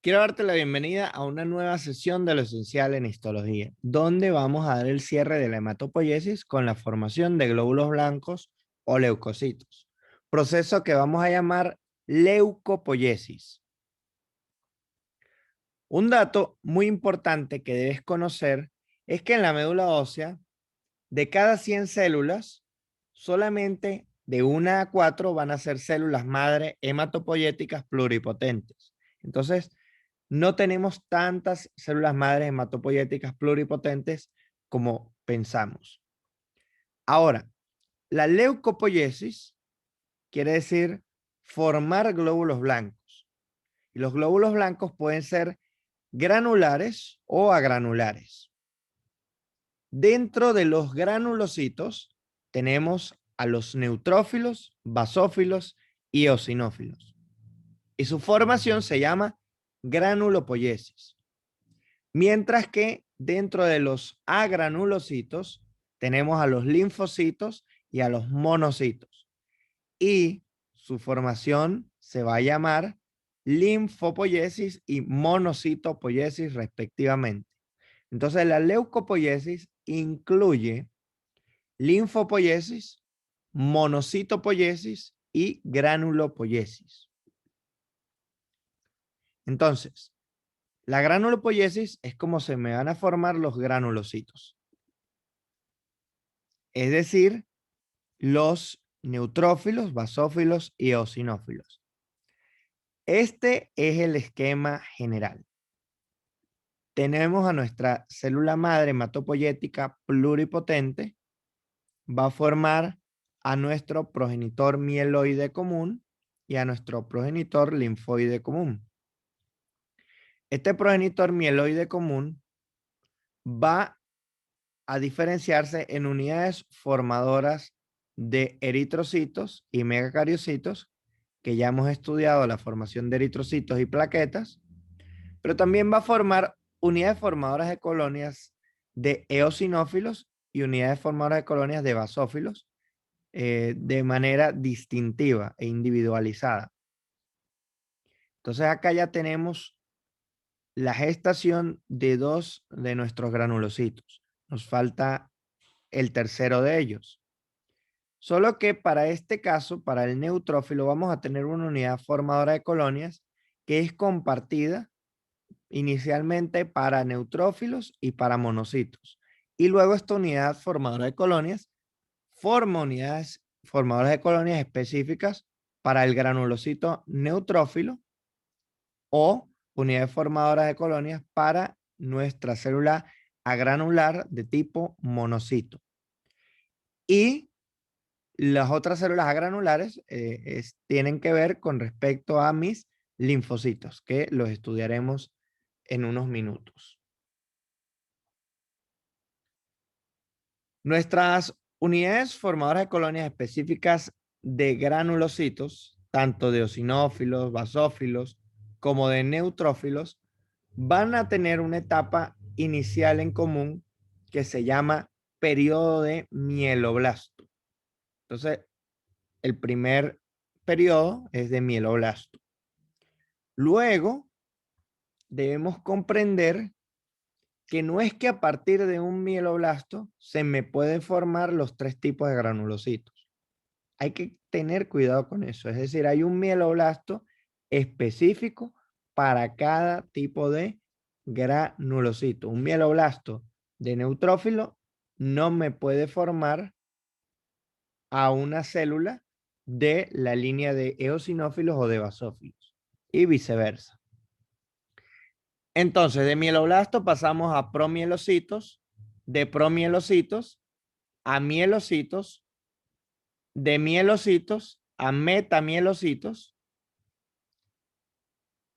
Quiero darte la bienvenida a una nueva sesión de lo esencial en histología, donde vamos a dar el cierre de la hematopoiesis con la formación de glóbulos blancos o leucocitos, proceso que vamos a llamar leucopoiesis. Un dato muy importante que debes conocer es que en la médula ósea, de cada 100 células, solamente de 1 a 4 van a ser células madre hematopoyéticas pluripotentes. Entonces, no tenemos tantas células madres hematopoyéticas pluripotentes como pensamos. Ahora, la leucopoiesis quiere decir formar glóbulos blancos. Y los glóbulos blancos pueden ser granulares o agranulares. Dentro de los granulocitos tenemos a los neutrófilos, basófilos y eosinófilos. Y su formación se llama granulopoiesis. Mientras que dentro de los agranulocitos tenemos a los linfocitos y a los monocitos. Y su formación se va a llamar linfopoiesis y monocitopoiesis respectivamente. Entonces la leucopoiesis incluye linfopoiesis, monocitopoiesis y granulopoiesis. Entonces, la granulopoiesis es como se me van a formar los granulocitos. Es decir, los neutrófilos, basófilos y eosinófilos. Este es el esquema general. Tenemos a nuestra célula madre hematopoyética pluripotente, va a formar a nuestro progenitor mieloide común y a nuestro progenitor linfoide común. Este progenitor mieloide común va a diferenciarse en unidades formadoras de eritrocitos y megacariocitos, que ya hemos estudiado la formación de eritrocitos y plaquetas, pero también va a formar unidades formadoras de colonias de eosinófilos y unidades formadoras de colonias de basófilos de manera distintiva e individualizada. Entonces acá ya tenemos la gestación de dos de nuestros granulocitos. Nos falta el tercero de ellos. Solo que para este caso, para el neutrófilo, vamos a tener una unidad formadora de colonias que es compartida inicialmente para neutrófilos y para monocitos. Y luego esta unidad formadora de colonias forma unidades formadoras de colonias específicas para el granulocito neutrófilo o unidades formadoras de colonias para nuestra célula agranular de tipo monocito. Y las otras células agranulares tienen que ver con respecto a mis linfocitos, que los estudiaremos en unos minutos. Nuestras unidades formadoras de colonias específicas de granulocitos, tanto de eosinófilos, basófilos, como de neutrófilos, van a tener una etapa inicial en común que se llama periodo de mieloblasto. Entonces, el primer periodo es de mieloblasto. Luego, debemos comprender que no es que a partir de un mieloblasto se me pueden formar los tres tipos de granulocitos. Hay que tener cuidado con eso. Es decir, hay un mieloblasto específico para cada tipo de granulocito. Un mieloblasto de neutrófilo no me puede formar a una célula de la línea de eosinófilos o de basófilos y viceversa. Entonces, de mieloblasto pasamos a promielocitos, de promielocitos a mielocitos, de mielocitos a metamielocitos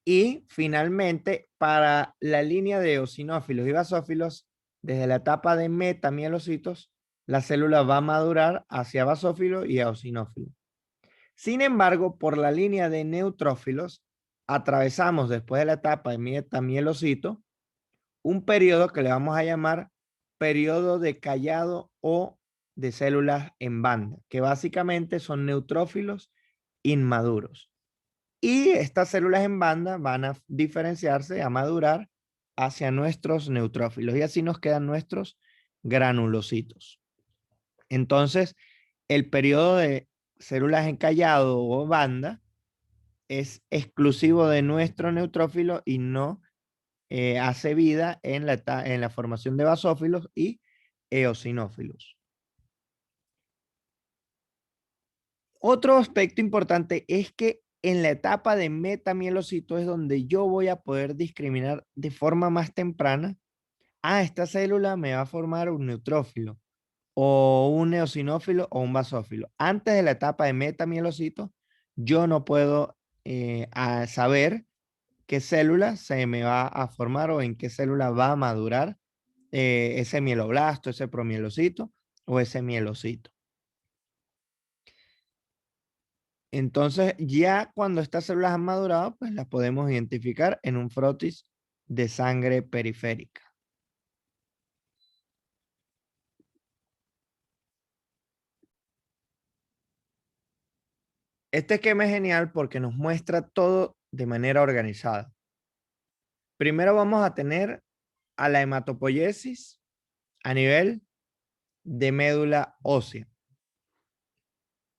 y finalmente para la línea de eosinófilos y basófilos, desde la etapa de metamielocitos, la célula va a madurar hacia basófilo y eosinófilo. Sin embargo, por la línea de neutrófilos, atravesamos después de la etapa de metamielocito un periodo que le vamos a llamar periodo de callado o de células en banda, que básicamente son neutrófilos inmaduros. Y estas células en banda van a diferenciarse, a madurar hacia nuestros neutrófilos y así nos quedan nuestros granulocitos. Entonces, el periodo de células encallado o banda es exclusivo de nuestro neutrófilo y no hace vida en la formación de basófilos y eosinófilos. Otro aspecto importante es que en la etapa de metamielocito es donde yo voy a poder discriminar de forma más temprana, esta célula me va a formar un neutrófilo o un eosinófilo o un basófilo. Antes de la etapa de metamielocito, yo no puedo saber qué célula se me va a formar o en qué célula va a madurar ese mieloblasto, ese promielocito o ese mielocito. Entonces, ya cuando estas células han madurado, pues las podemos identificar en un frotis de sangre periférica. Este esquema es genial porque nos muestra todo de manera organizada. Primero vamos a tener a la hematopoiesis a nivel de médula ósea.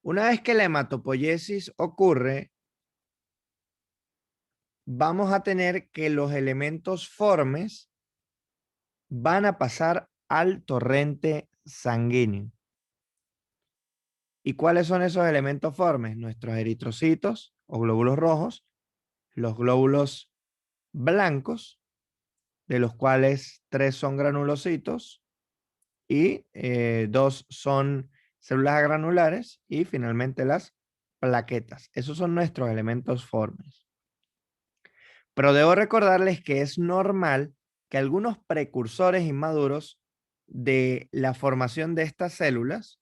Una vez que la hematopoiesis ocurre, vamos a tener que los elementos formes van a pasar al torrente sanguíneo. ¿Y cuáles son esos elementos formes? Nuestros eritrocitos o glóbulos rojos, los glóbulos blancos, de los cuales 3 son granulocitos y 2 son células granulares y finalmente las plaquetas. Esos son nuestros elementos formes. Pero debo recordarles que es normal que algunos precursores inmaduros de la formación de estas células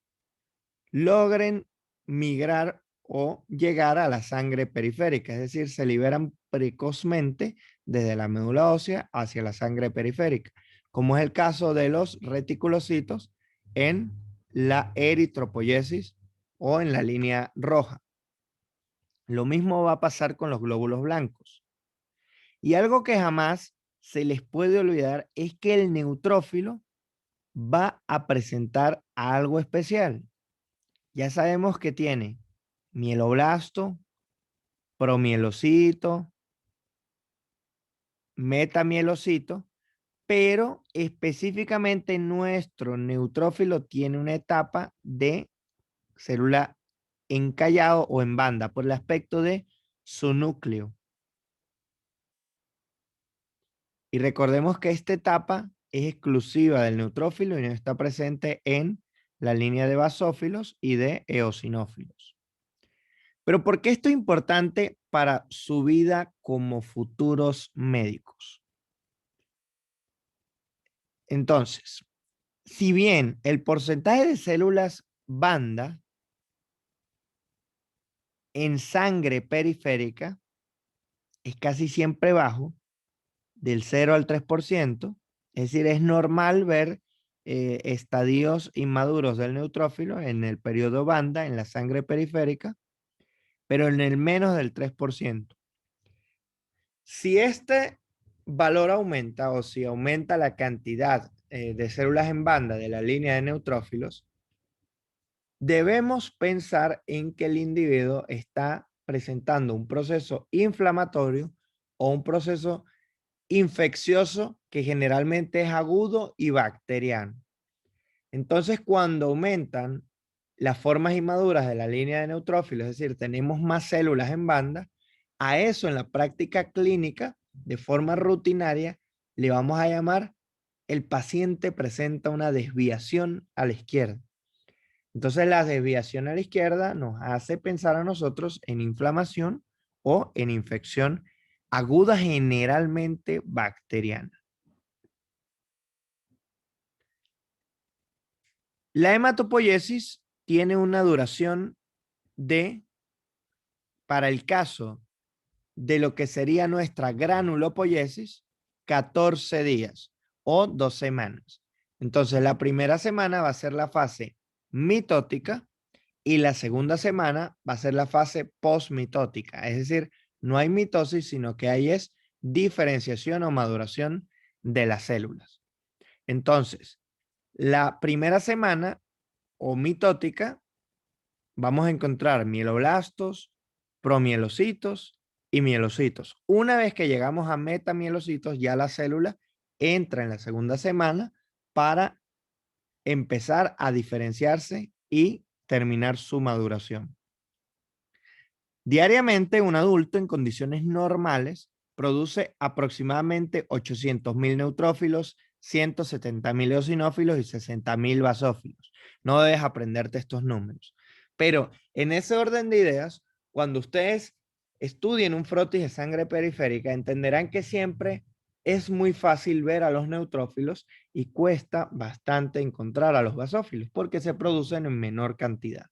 logren migrar o llegar a la sangre periférica, es decir, se liberan precozmente desde la médula ósea hacia la sangre periférica, como es el caso de los reticulocitos en la eritropoiesis o en la línea roja. Lo mismo va a pasar con los glóbulos blancos. Y algo que jamás se les puede olvidar es que el neutrófilo va a presentar algo especial. Ya sabemos que tiene mieloblasto, promielocito, metamielocito, pero específicamente nuestro neutrófilo tiene una etapa de célula encallado o en banda por el aspecto de su núcleo. Y recordemos que esta etapa es exclusiva del neutrófilo y no está presente en la línea de basófilos y de eosinófilos. Pero ¿por qué esto es importante para su vida como futuros médicos? Entonces, si bien el porcentaje de células banda en sangre periférica es casi siempre bajo, del 0 al 3%, es decir, es normal ver estadios inmaduros del neutrófilo en el periodo banda en la sangre periférica, pero en el menos del 3%. Si este valor aumenta o si aumenta la cantidad de células en banda de la línea de neutrófilos, debemos pensar en que el individuo está presentando un proceso inflamatorio o un proceso infeccioso que generalmente es agudo y bacteriano. Entonces, cuando aumentan las formas inmaduras de la línea de neutrófilos, es decir, tenemos más células en banda, a eso en la práctica clínica, de forma rutinaria, le vamos a llamar el paciente presenta una desviación a la izquierda. Entonces, la desviación a la izquierda nos hace pensar a nosotros en inflamación o en infección aguda, generalmente bacteriana. La hematopoiesis tiene una duración de, para el caso de lo que sería nuestra granulopoiesis, 14 días o 2 semanas. Entonces, la primera semana va a ser la fase mitótica y la segunda semana va a ser la fase postmitótica, es decir, No hay mitosis, sino que hay es diferenciación o maduración de las células. Entonces, la primera semana o mitótica, vamos a encontrar mieloblastos, promielocitos y mielocitos. Una vez que llegamos a metamielocitos, ya la célula entra en la segunda semana para empezar a diferenciarse y terminar su maduración. Diariamente, un adulto en condiciones normales produce aproximadamente 800.000 neutrófilos, 170.000 eosinófilos y 60.000 basófilos. No debes aprenderte estos números. Pero en ese orden de ideas, cuando ustedes estudien un frotis de sangre periférica, entenderán que siempre es muy fácil ver a los neutrófilos y cuesta bastante encontrar a los basófilos porque se producen en menor cantidad.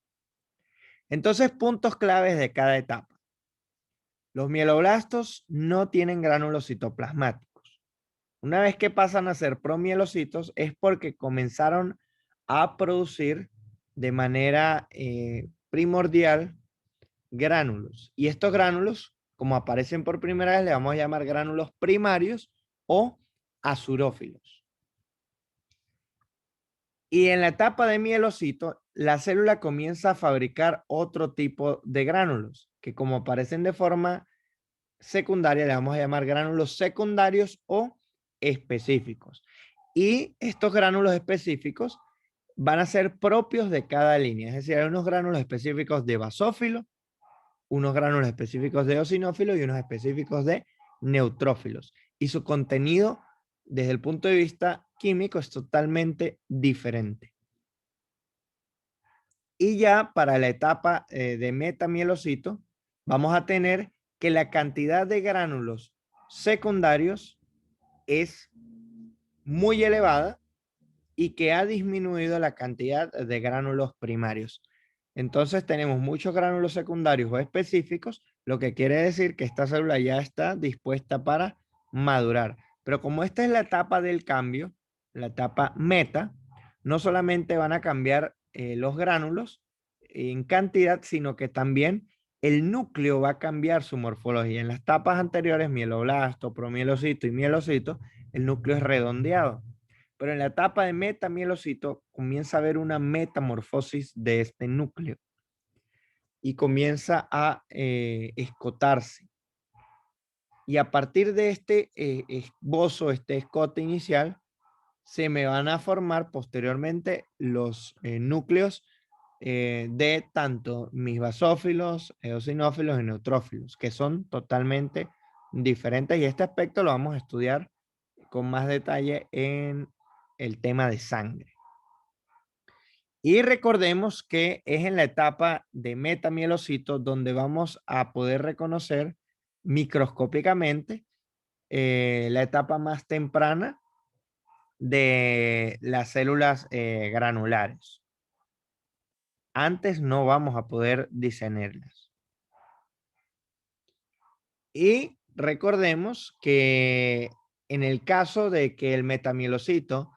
Entonces, puntos claves de cada etapa. Los mieloblastos no tienen gránulos citoplasmáticos. Una vez que pasan a ser promielocitos es porque comenzaron a producir de manera primordial gránulos. Y estos gránulos, como aparecen por primera vez, le vamos a llamar gránulos primarios o azurófilos. Y en la etapa de mielocito, la célula comienza a fabricar otro tipo de gránulos, que como aparecen de forma secundaria, le vamos a llamar gránulos secundarios o específicos. Y estos gránulos específicos van a ser propios de cada línea. Es decir, hay unos gránulos específicos de basófilo, unos gránulos específicos de eosinófilo y unos específicos de neutrófilos. Y su contenido, desde el punto de vista químico, es totalmente diferente. Y ya para la etapa de metamielocito, vamos a tener que la cantidad de gránulos secundarios es muy elevada y que ha disminuido la cantidad de gránulos primarios. Entonces tenemos muchos gránulos secundarios o específicos, lo que quiere decir que esta célula ya está dispuesta para madurar. Pero como esta es la etapa del cambio, la etapa meta, no solamente van a cambiar los gránulos en cantidad, sino que también el núcleo va a cambiar su morfología. En las etapas anteriores, mieloblasto, promielocito y mielocito, el núcleo es redondeado. Pero en la etapa de metamielocito comienza a haber una metamorfosis de este núcleo y comienza a escotarse. Y a partir de este esbozo, este escote inicial, se me van a formar posteriormente los núcleos de tanto mis basófilos, eosinófilos y neutrófilos, que son totalmente diferentes. Y este aspecto lo vamos a estudiar con más detalle en el tema de sangre. Y recordemos que es en la etapa de metamielocito donde vamos a poder reconocer microscópicamente la etapa más temprana de las células granulares. Antes no vamos a poder discernirlas. Y recordemos que en el caso de que el metamielocito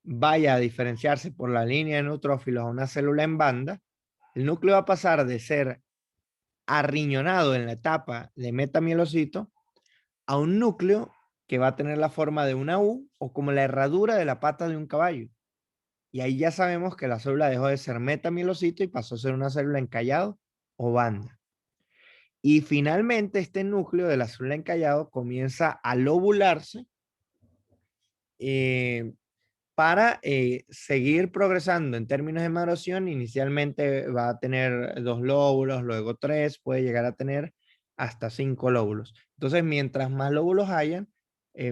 vaya a diferenciarse por la línea de neutrófilos a una célula en banda, el núcleo va a pasar de ser arriñonado en la etapa de metamielocito a un núcleo que va a tener la forma de una U o como la herradura de la pata de un caballo. Y ahí ya sabemos que la célula dejó de ser metamielocito y pasó a ser una célula encallado o banda. Y finalmente este núcleo de la célula encallado comienza a lobularse para seguir progresando en términos de maduración. Inicialmente va a tener 2 lóbulos, luego 3, puede llegar a tener hasta 5 lóbulos. Entonces, mientras más lóbulos hayan,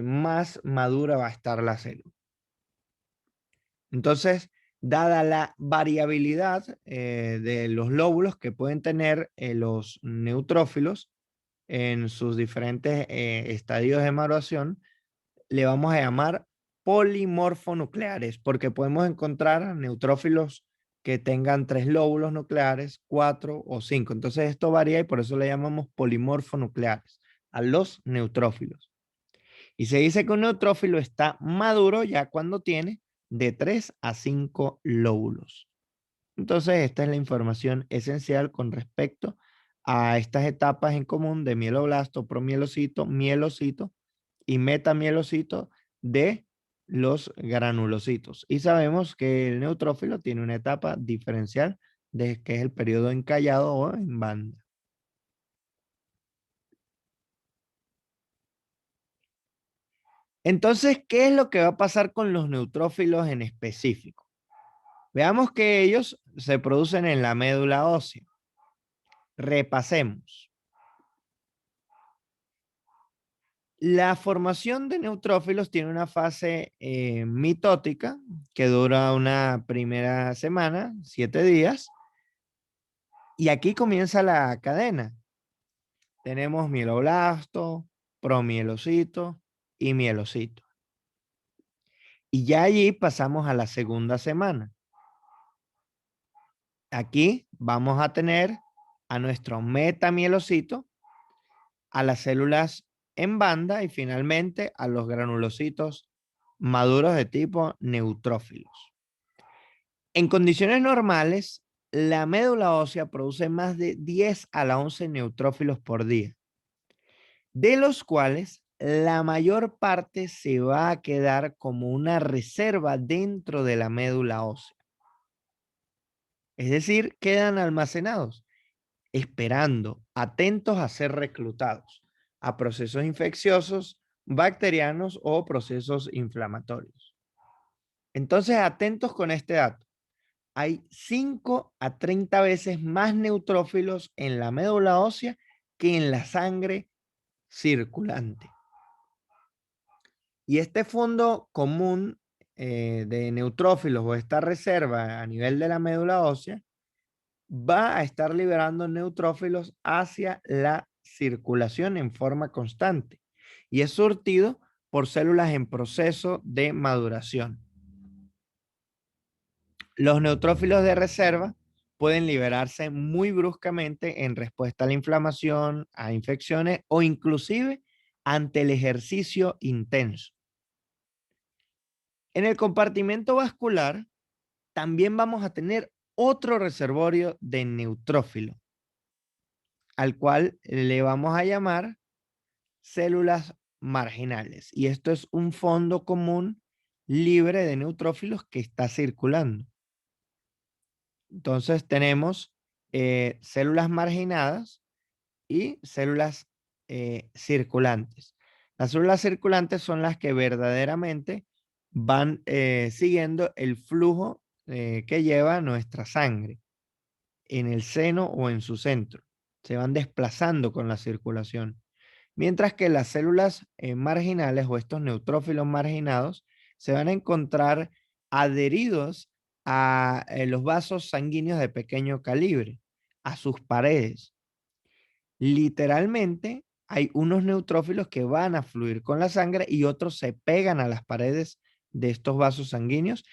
más madura va a estar la célula. Entonces, dada la variabilidad de los lóbulos que pueden tener los neutrófilos en sus diferentes estadios de maduración, le vamos a llamar polimorfonucleares, porque podemos encontrar neutrófilos que tengan 3 lóbulos nucleares, 4 o 5. Entonces esto varía y por eso le llamamos polimorfonucleares a los neutrófilos. Y se dice que un neutrófilo está maduro ya cuando tiene de 3 a 5 lóbulos. Entonces esta es la información esencial con respecto a estas etapas en común de mieloblasto, promielocito, mielocito y metamielocito de los granulocitos. Y sabemos que el neutrófilo tiene una etapa diferencial de que es el periodo encallado o en banda. Entonces, ¿qué es lo que va a pasar con los neutrófilos en específico? Veamos que ellos se producen en la médula ósea. Repasemos. La formación de neutrófilos tiene una fase mitótica que dura una primera semana, 7 días, y aquí comienza la cadena. Tenemos mieloblasto, promielocito y mielocito. Y ya allí pasamos a la segunda semana. Aquí vamos a tener a nuestro metamielocito, a las células en banda y finalmente a los granulocitos maduros de tipo neutrófilos. En condiciones normales, la médula ósea produce más de 10 a la 11 neutrófilos por día, de los cuales la mayor parte se va a quedar como una reserva dentro de la médula ósea. Es decir, quedan almacenados, esperando, atentos a ser reclutados a procesos infecciosos, bacterianos o procesos inflamatorios. Entonces, atentos con este dato. Hay 5 a 30 veces más neutrófilos en la médula ósea que en la sangre circulante. Y este fondo común de neutrófilos o esta reserva a nivel de la médula ósea va a estar liberando neutrófilos hacia la circulación en forma constante y es surtido por células en proceso de maduración. Los neutrófilos de reserva pueden liberarse muy bruscamente en respuesta a la inflamación, a infecciones o inclusive ante el ejercicio intenso. En el compartimento vascular también vamos a tener otro reservorio de neutrófilo, al cual le vamos a llamar células marginales. Y esto es un fondo común libre de neutrófilos que está circulando. Entonces tenemos células marginadas y células circulantes. Las células circulantes son las que verdaderamente van siguiendo el flujo que lleva nuestra sangre en el seno o en su centro. Se van desplazando con la circulación. Mientras que las células marginales o estos neutrófilos marginados se van a encontrar adheridos a los vasos sanguíneos de pequeño calibre, a sus paredes. Literalmente hay unos neutrófilos que van a fluir con la sangre y otros se pegan a las paredes de estos vasos sanguíneos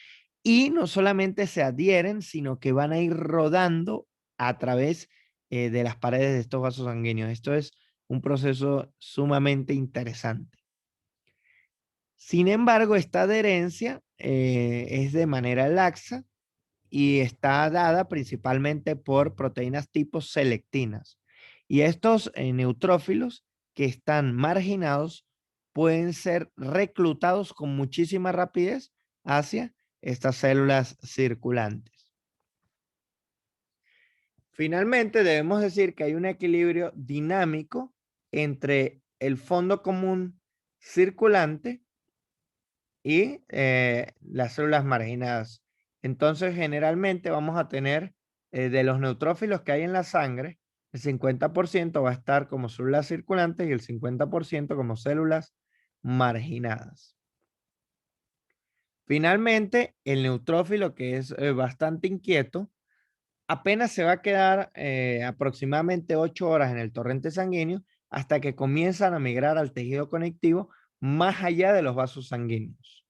y no solamente se adhieren, sino que van a ir rodando a través de las paredes de estos vasos sanguíneos. Esto es un proceso sumamente interesante. Sin embargo, esta adherencia es de manera laxa y está dada principalmente por proteínas tipo selectinas. Y estos neutrófilos que están marginados pueden ser reclutados con muchísima rapidez hacia estas células circulantes. Finalmente, debemos decir que hay un equilibrio dinámico entre el fondo común circulante y las células marginadas. Entonces, generalmente vamos a tener de los neutrófilos que hay en la sangre, el 50% va a estar como células circulantes y el 50% como células marginadas. Finalmente, el neutrófilo, que es bastante inquieto, apenas se va a quedar aproximadamente 8 horas en el torrente sanguíneo hasta que comienzan a migrar al tejido conectivo más allá de los vasos sanguíneos.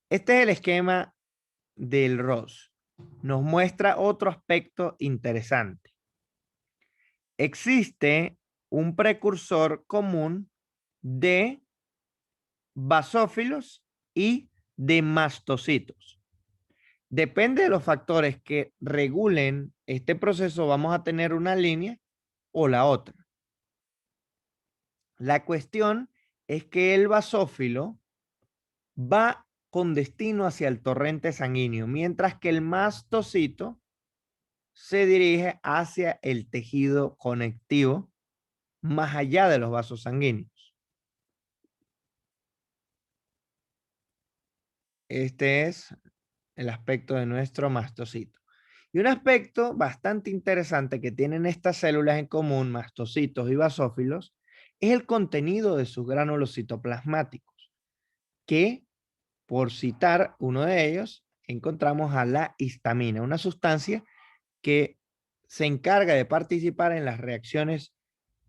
Este es el esquema del ROS. Nos muestra otro aspecto interesante. Existe un precursor común de basófilos y de mastocitos. Depende de los factores que regulen este proceso, vamos a tener una línea o la otra. La cuestión es que el basófilo va con destino hacia el torrente sanguíneo, mientras que el mastocito se dirige hacia el tejido conectivo más allá de los vasos sanguíneos. Este es el aspecto de nuestro mastocito. Y un aspecto bastante interesante que tienen estas células en común, mastocitos y basófilos, es el contenido de sus gránulos citoplasmáticos, que, por citar uno de ellos, encontramos a la histamina, una sustancia que se encarga de participar en las reacciones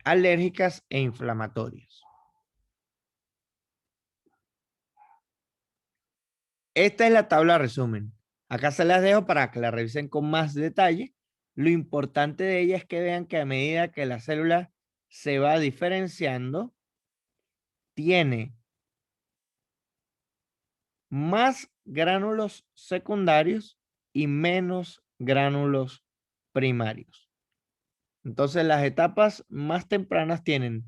alérgicas e inflamatorias. Esta es la tabla resumen. Acá se las dejo para que la revisen con más detalle. Lo importante de ella es que vean que a medida que la célula se va diferenciando, tiene más gránulos secundarios y menos gránulos primarios. Entonces, las etapas más tempranas tienen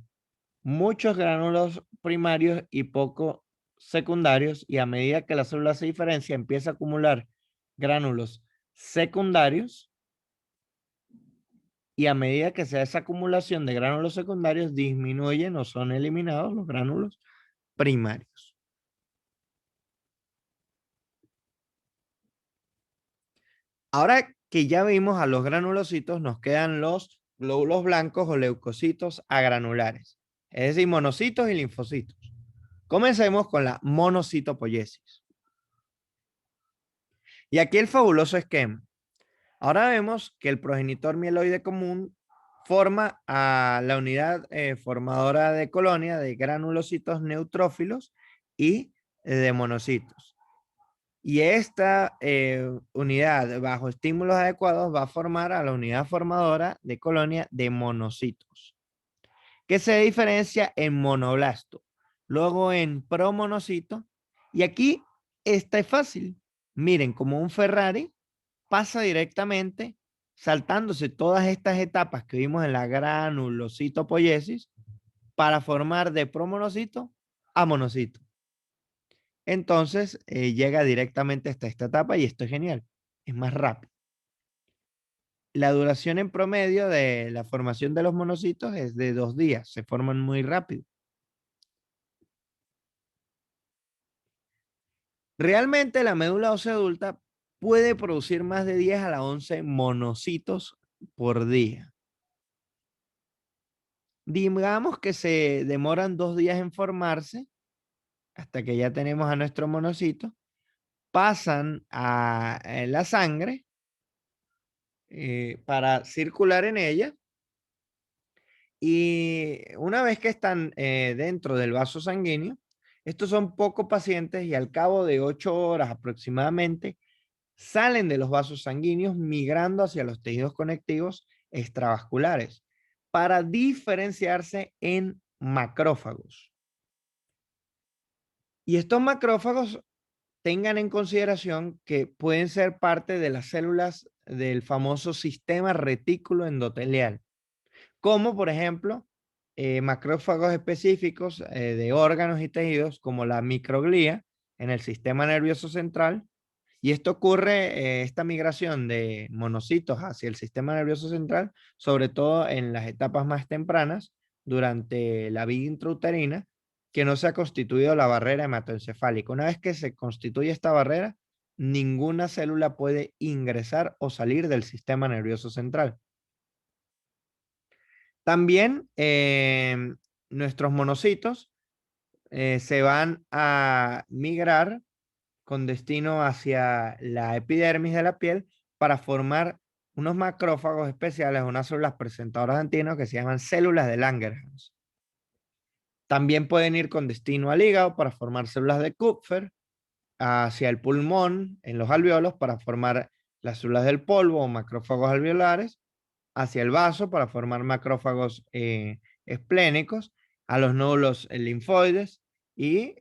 muchos gránulos primarios y poco secundarios, y a medida que la célula se diferencia, empieza a acumular gránulos secundarios, y a medida que se da esa acumulación de gránulos secundarios, disminuyen o son eliminados los gránulos primarios. Ahora que ya vimos a los granulocitos, nos quedan los glóbulos blancos o leucocitos agranulares, es decir, monocitos y linfocitos. Comencemos con la monocitopoiesis. Y aquí el fabuloso esquema. Ahora vemos que el progenitor mieloide común forma a la unidad formadora de colonia de granulocitos neutrófilos y de monocitos. Y esta unidad, bajo estímulos adecuados, va a formar a la unidad formadora de colonia de monocitos, que se diferencia en monoblasto, luego en promonocito, y aquí esta es fácil. Miren, como un Ferrari pasa directamente saltándose todas estas etapas que vimos en la granulocitopoiesis para formar de promonocito a monocito. Entonces llega directamente hasta esta etapa y esto es genial, es más rápido. La duración en promedio de la formación de los monocitos es de 2 días, se forman muy rápido. Realmente la médula ósea adulta puede producir más de 10 a la 11 monocitos por día. Digamos que se demoran 2 días en formarse hasta que ya tenemos a nuestro monocito, pasan a la sangre para circular en ella, y una vez que están dentro del vaso sanguíneo, estos son pocos pacientes y al cabo de 8 horas aproximadamente salen de los vasos sanguíneos migrando hacia los tejidos conectivos extravasculares para diferenciarse en macrófagos. Y estos macrófagos, tengan en consideración que pueden ser parte de las células del famoso sistema retículo endotelial, como por ejemplo macrófagos específicos de órganos y tejidos como la microglía en el sistema nervioso central. Y esto ocurre, esta migración de monocitos hacia el sistema nervioso central, sobre todo en las etapas más tempranas, durante la vida intrauterina, que no se ha constituido la barrera hematoencefálica. Una vez que se constituye esta barrera, ninguna célula puede ingresar o salir del sistema nervioso central. También nuestros monocitos se van a migrar con destino hacia la epidermis de la piel para formar unos macrófagos especiales, unas células presentadoras de antígenos que se llaman células de Langerhans. También pueden ir con destino al hígado para formar células de Kupffer, hacia el pulmón en los alveolos para formar las células del polvo o macrófagos alveolares, hacia el vaso para formar macrófagos esplénicos, a los nódulos linfoides y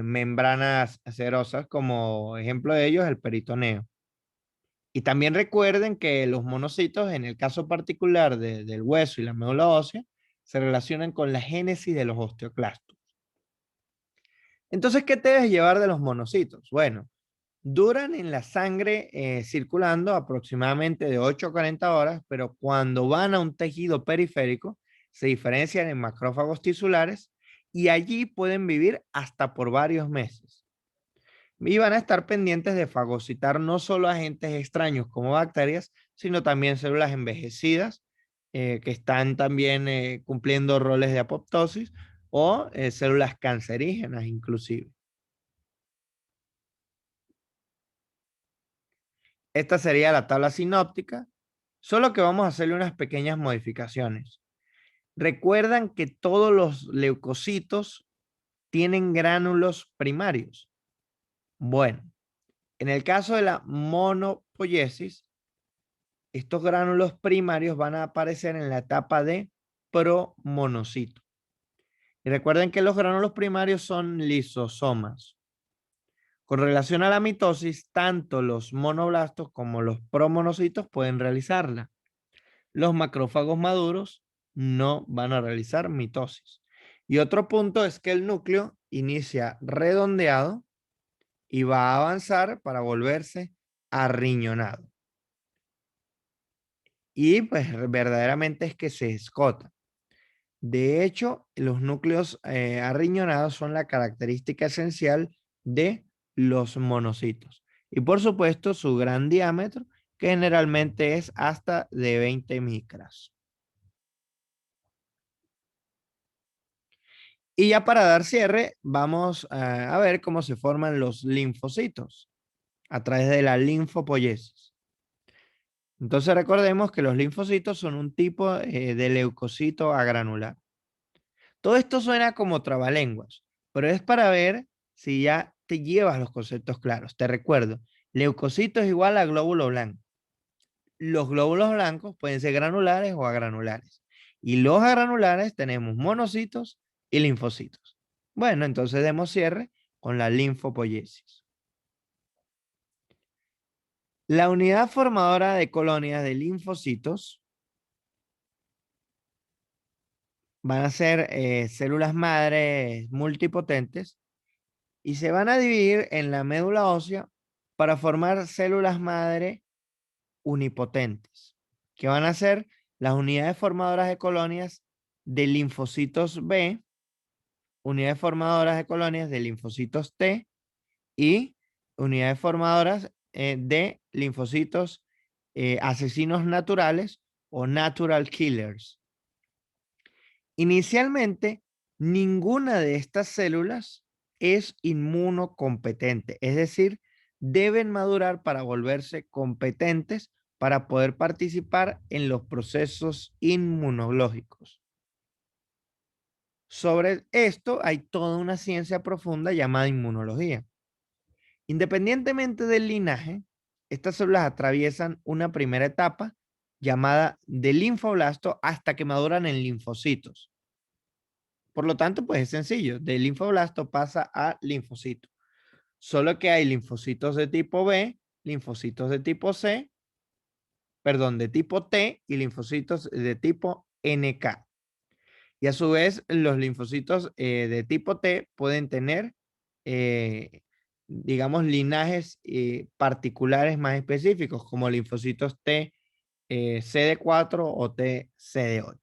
membranas cerosas, como ejemplo de ellos el peritoneo. Y también recuerden que los monocitos, en el caso particular del hueso y la médula ósea, se relacionan con la génesis de los osteoclastos. Entonces, ¿qué te debes llevar de los monocitos? Bueno, duran en la sangre circulando aproximadamente de 8 a 40 horas, pero cuando van a un tejido periférico, se diferencian en macrófagos tisulares y allí pueden vivir hasta por varios meses. Y van a estar pendientes de fagocitar no solo agentes extraños como bacterias, sino también células envejecidas que están también cumpliendo roles de apoptosis o células cancerígenas inclusive. Esta sería la tabla sinóptica, solo que vamos a hacerle unas pequeñas modificaciones. Recuerdan que todos los leucocitos tienen gránulos primarios. Bueno, en el caso de la monopoiesis, estos gránulos primarios van a aparecer en la etapa de promonocito. Y recuerden que los gránulos primarios son lisosomas. Con relación a la mitosis, tanto los monoblastos como los promonocitos pueden realizarla. Los macrófagos maduros no van a realizar mitosis. Y otro punto es que el núcleo inicia redondeado y va a avanzar para volverse arriñonado. Y pues verdaderamente es que se escota. De hecho, los núcleos arriñonados son la característica esencial de los monocitos. Y por supuesto, su gran diámetro, que generalmente es hasta de 20 micras. Y ya para dar cierre, vamos a ver cómo se forman los linfocitos a través de la linfopoiesis. Entonces recordemos que los linfocitos son un tipo de leucocito agranular. Todo esto suena como trabalenguas, pero es para ver si ya te llevas los conceptos claros. Te recuerdo, leucocito es igual a glóbulo blanco. Los glóbulos blancos pueden ser granulares o agranulares. Y los agranulares tenemos monocitos y linfocitos. Bueno, entonces demos cierre con la linfopoiesis. La unidad formadora de colonias de linfocitos van a ser células madre multipotentes y se van a dividir en la médula ósea para formar células madre unipotentes, que van a ser las unidades formadoras de colonias de linfocitos B, unidades formadoras de colonias de linfocitos T y unidades formadoras de linfocitos asesinos naturales o natural killers. Inicialmente, ninguna de estas células es inmunocompetente, es decir, deben madurar para volverse competentes para poder participar en los procesos inmunológicos. Sobre esto hay toda una ciencia profunda llamada inmunología. Independientemente del linaje, estas células atraviesan una primera etapa llamada de linfoblasto hasta que maduran en linfocitos. Por lo tanto, pues es sencillo, del linfoblasto pasa a linfocito. Solo que hay linfocitos de tipo B, linfocitos de tipo C, perdón, de tipo T y linfocitos de tipo NK. Y a su vez, los linfocitos de tipo T pueden tener, digamos, linajes particulares más específicos, como linfocitos T CD4 o T CD8.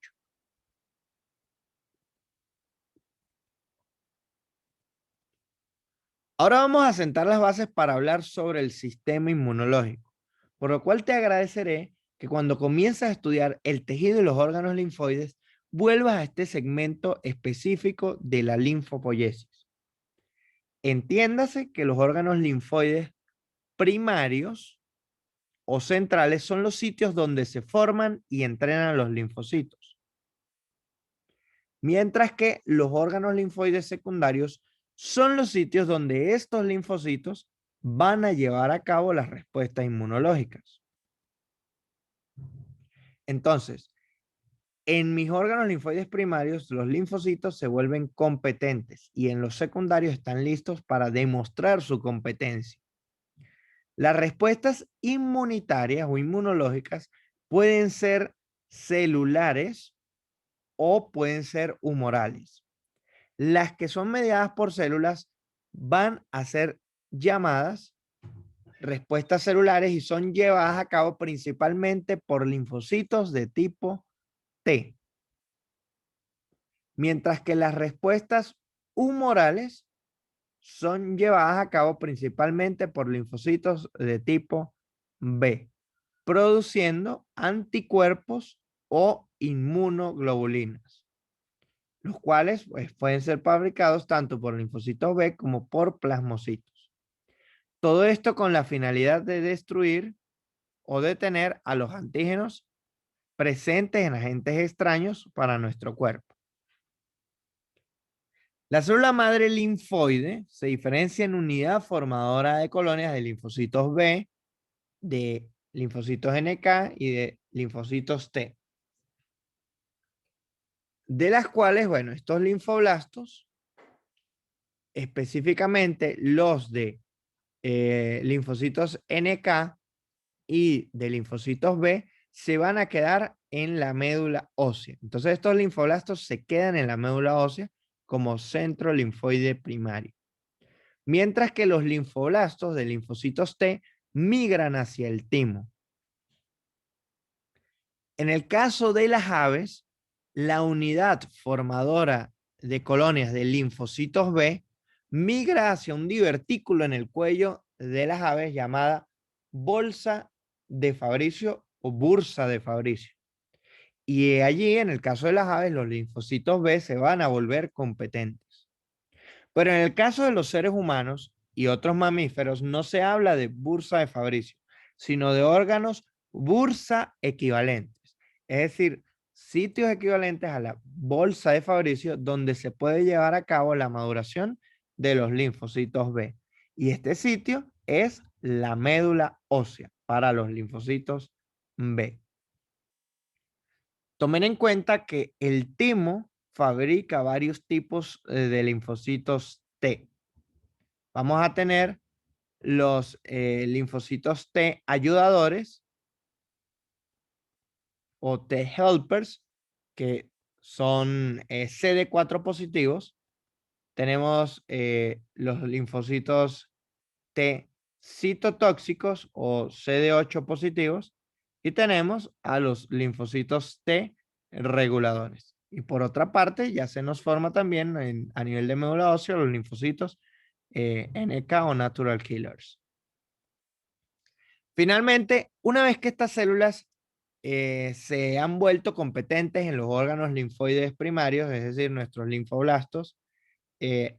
Ahora vamos a sentar las bases para hablar sobre el sistema inmunológico, por lo cual te agradeceré que cuando comiences a estudiar el tejido y los órganos linfoides, vuelvas a este segmento específico de la linfopoiesis. Entiéndase que los órganos linfoides primarios o centrales son los sitios donde se forman y entrenan los linfocitos, mientras que los órganos linfoides secundarios son los sitios donde estos linfocitos van a llevar a cabo las respuestas inmunológicas. Entonces, en mis órganos linfoides primarios, los linfocitos se vuelven competentes y en los secundarios están listos para demostrar su competencia. Las respuestas inmunitarias o inmunológicas pueden ser celulares o pueden ser humorales. Las que son mediadas por células van a ser llamadas respuestas celulares y son llevadas a cabo principalmente por linfocitos de tipo T, mientras que las respuestas humorales son llevadas a cabo principalmente por linfocitos de tipo B, produciendo anticuerpos o inmunoglobulinas, los cuales pues, pueden ser fabricados tanto por linfocitos B como por plasmocitos. Todo esto con la finalidad de destruir o detener a los antígenos presentes en agentes extraños para nuestro cuerpo. La célula madre linfoide se diferencia en unidad formadora de colonias de linfocitos B, de linfocitos NK y de linfocitos T, de las cuales, bueno, estos linfoblastos, específicamente los de linfocitos NK y de linfocitos B, se van a quedar en la médula ósea. Entonces estos linfoblastos se quedan en la médula ósea como centro linfoide primario. Mientras que los linfoblastos de linfocitos T migran hacia el timo. En el caso de las aves, la unidad formadora de colonias de linfocitos B migra hacia un divertículo en el cuello de las aves llamada bolsa de Fabricio o bursa de Fabricio. Y allí, en el caso de las aves, los linfocitos B se van a volver competentes. Pero en el caso de los seres humanos y otros mamíferos, no se habla de bursa de Fabricio, sino de órganos bursa equivalentes. Es decir, sitios equivalentes a la bolsa de Fabricio donde se puede llevar a cabo la maduración de los linfocitos B. Y este sitio es la médula ósea para los linfocitos B. Tomen en cuenta que el timo fabrica varios tipos de linfocitos T. Vamos a tener los linfocitos T ayudadores o T helpers, que son CD4 positivos. Tenemos los linfocitos T citotóxicos o CD8 positivos. Y tenemos a los linfocitos T reguladores. Y por otra parte, ya se nos forma también a nivel de médula ósea los linfocitos NK o natural killers. Finalmente, una vez que estas células se han vuelto competentes en los órganos linfoides primarios, es decir, nuestros linfoblastos,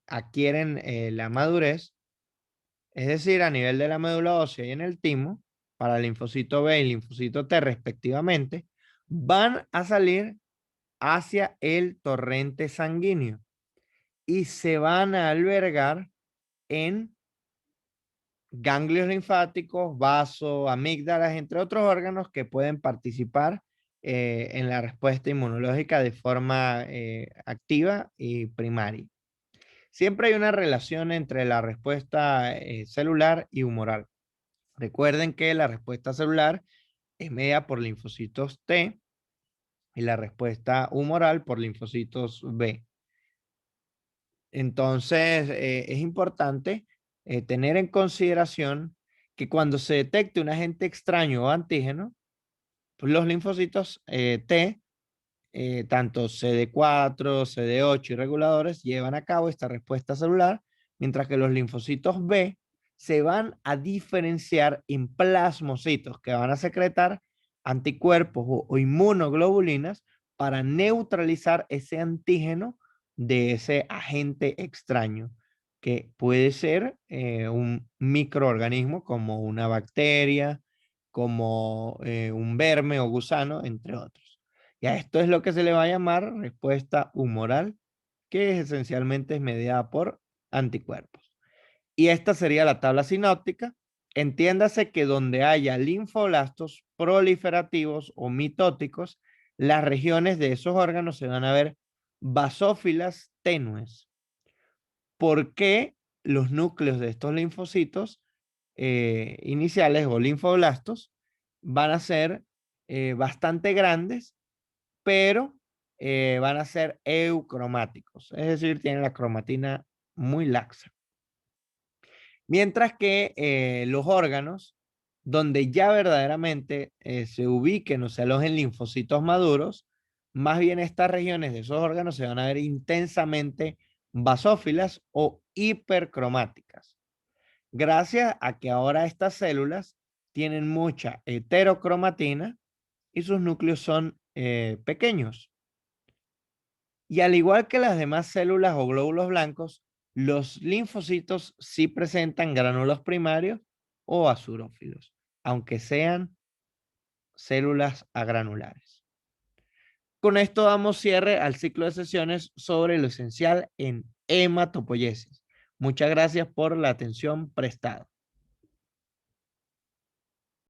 adquieren la madurez, es decir, a nivel de la médula ósea y en el timo, para el linfocito B y linfocito T respectivamente, van a salir hacia el torrente sanguíneo y se van a albergar en ganglios linfáticos, vasos, amígdalas, entre otros órganos que pueden participar en la respuesta inmunológica de forma activa y primaria. Siempre hay una relación entre la respuesta celular y humoral. Recuerden que la respuesta celular es medida por linfocitos T y la respuesta humoral por linfocitos B. Entonces, es importante tener en consideración que cuando se detecte un agente extraño o antígeno, pues los linfocitos T, tanto CD4, CD8 y reguladores, llevan a cabo esta respuesta celular, mientras que los linfocitos B se van a diferenciar en plasmocitos que van a secretar anticuerpos o inmunoglobulinas para neutralizar ese antígeno de ese agente extraño, que puede ser un microorganismo como una bacteria, como un verme o gusano, entre otros. Y a esto es lo que se le va a llamar respuesta humoral, que esencialmente es mediada por anticuerpos. Y esta sería la tabla sinóptica. Entiéndase que donde haya linfoblastos proliferativos o mitóticos, las regiones de esos órganos se van a ver basófilas tenues. ¿Por qué los núcleos de estos linfocitos iniciales o linfoblastos van a ser bastante grandes, pero van a ser eucromáticos, es decir, tienen la cromatina muy laxa. Mientras que los órganos, donde ya verdaderamente se ubiquen o se alojen linfocitos maduros, más bien estas regiones de esos órganos se van a ver intensamente basófilas o hipercromáticas, gracias a que ahora estas células tienen mucha heterocromatina y sus núcleos son pequeños. Y al igual que las demás células o glóbulos blancos, los linfocitos sí presentan gránulos primarios o azurófilos, aunque sean células agranulares. Con esto damos cierre al ciclo de sesiones sobre lo esencial en hematopoiesis. Muchas gracias por la atención prestada.